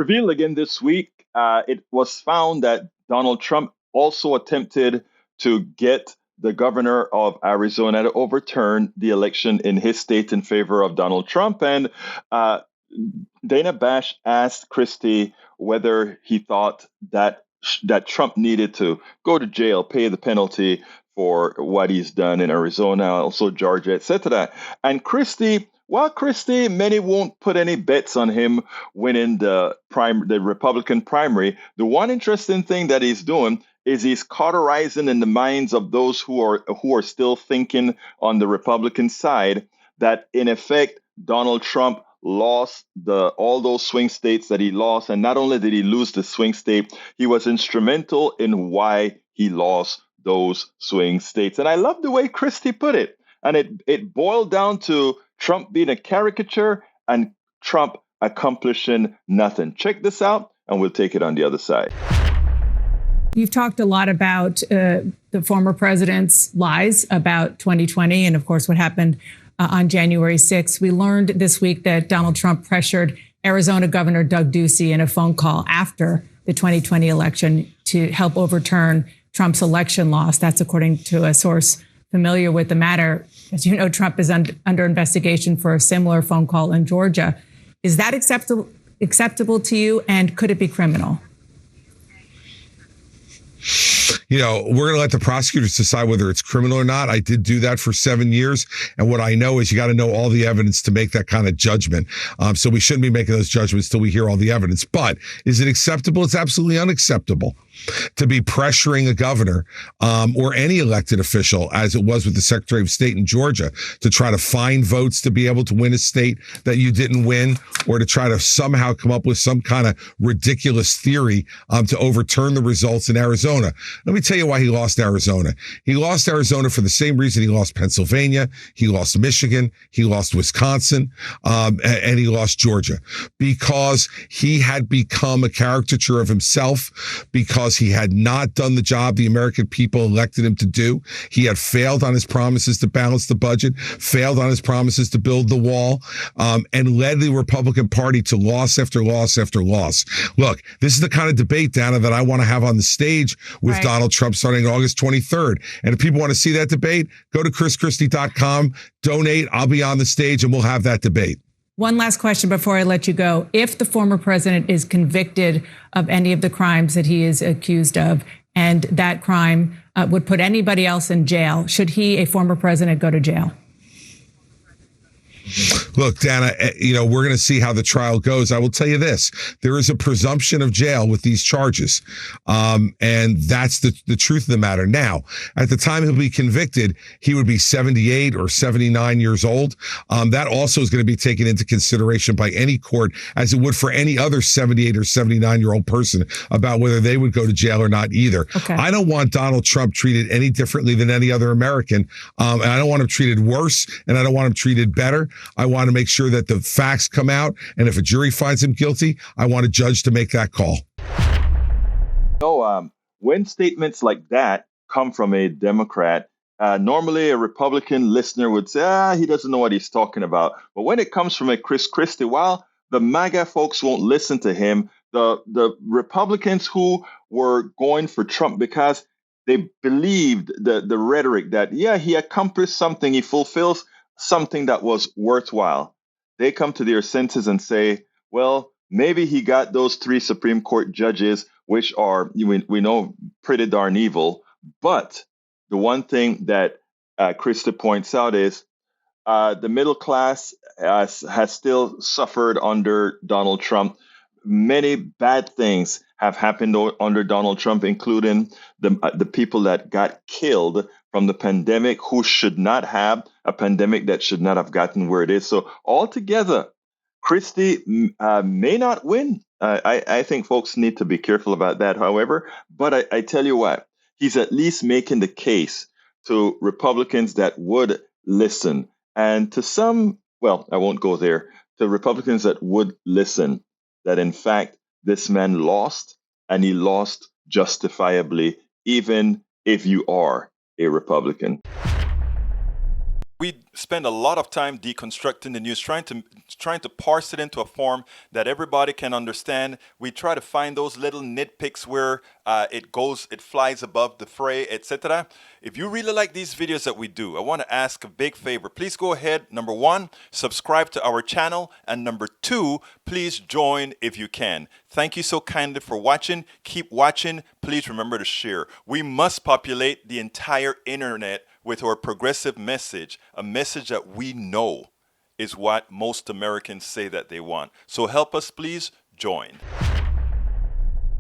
Revealed again this week, it was found that Donald Trump also attempted to get the governor of Arizona to overturn the election in his state in favor of Donald Trump. And uh, Dana Bash asked Christie whether he thought that Trump needed to go to jail, pay the penalty for what he's done in Arizona, also Georgia, etc. And Christie, many won't put any bets on him winning the Republican primary. The one interesting thing that he's doing is he's cauterizing in the minds of those who are still thinking on the Republican side that in effect Donald Trump lost all those swing states that he lost, and not only did he lose the swing state, he was instrumental in why he lost those swing states. And I love the way Christie put it. And it boiled down to Trump being a caricature and Trump accomplishing nothing. Check this out, and we'll take it on the other side. You've talked a lot about the former president's lies about 2020 and, of course, what happened on January 6th. We learned this week that Donald Trump pressured Arizona Governor Doug Ducey in a phone call after the 2020 election to help overturn Trump's election loss. That's according to a source familiar with the matter. As you know, Trump is under investigation for a similar phone call in Georgia. Is that acceptable to you, and could it be criminal? We're going to let the prosecutors decide whether it's criminal or not. I did do that for 7 years. And what I know is you got to know all the evidence to make that kind of judgment. So we shouldn't be making those judgments till we hear all the evidence. But is it acceptable? It's absolutely unacceptable to be pressuring a governor or any elected official, as it was with the Secretary of State in Georgia, to try to find votes to be able to win a state that you didn't win, or to try to somehow come up with some kind of ridiculous theory to overturn the results in Arizona. Let me tell you why he lost Arizona. He lost Arizona for the same reason he lost Pennsylvania, he lost Michigan, he lost Wisconsin, and he lost Georgia, because he had become a caricature of himself, because he had not done the job the American people elected him to do. He had failed on his promises to balance the budget, failed on his promises to build the wall, and led the Republican Party to loss after loss after loss. Look, this is the kind of debate, Dana, that I want to have on the stage with Donald Trump starting August 23rd. And if people want to see that debate, go to chrischristie.com, donate. I'll be on the stage and we'll have that debate. One last question before I let you go. If the former president is convicted of any of the crimes that he is accused of, and that crime would put anybody else in jail, should he, a former president, go to jail? Look, Dana, we're going to see how the trial goes. I will tell you this. There is a presumption of jail with these charges. And that's the truth of the matter. Now, at the time he'll be convicted, he would be 78 or 79 years old. That also is going to be taken into consideration by any court, as it would for any other 78 or 79-year-old person, about whether they would go to jail or not either. Okay. I don't want Donald Trump treated any differently than any other American. And I don't want him treated worse, and I don't want him treated better. I want to make sure that the facts come out, and if a jury finds him guilty, I want a judge to make that call. When statements like that come from a Democrat, normally a Republican listener would say, he doesn't know what he's talking about. But when it comes from a Chris Christie, while the MAGA folks won't listen to him, the Republicans who were going for Trump because they believed the rhetoric that, he accomplished something, he fulfills something that was worthwhile, they come to their senses and say, well, maybe he got those 3 Supreme Court judges, which are, we know, pretty darn evil. But the one thing that Christie points out is the middle class has still suffered under Donald Trump. Many bad things have happened under Donald Trump, including the people that got killed from the pandemic, who should not have a pandemic, that should not have gotten where it is. So altogether, Christie may not win. I think folks need to be careful about that, however. But I tell you what, he's at least making the case to Republicans that would listen. And to some, well, I won't go there, to Republicans that would listen, that in fact, this man lost, and he lost justifiably, even if you are a Republican. We spend a lot of time deconstructing the news, trying to parse it into a form that everybody can understand. We try to find those little nitpicks where it flies above the fray, etc. If you really like these videos that we do, I want to ask a big favor. Please go ahead. Number one, subscribe to our channel, and number two, please join if you can. Thank you so kindly for watching. Keep watching. Please remember to share. We must populate the entire internet with our progressive message, a message that we know is what most Americans say that they want. So help us, please join.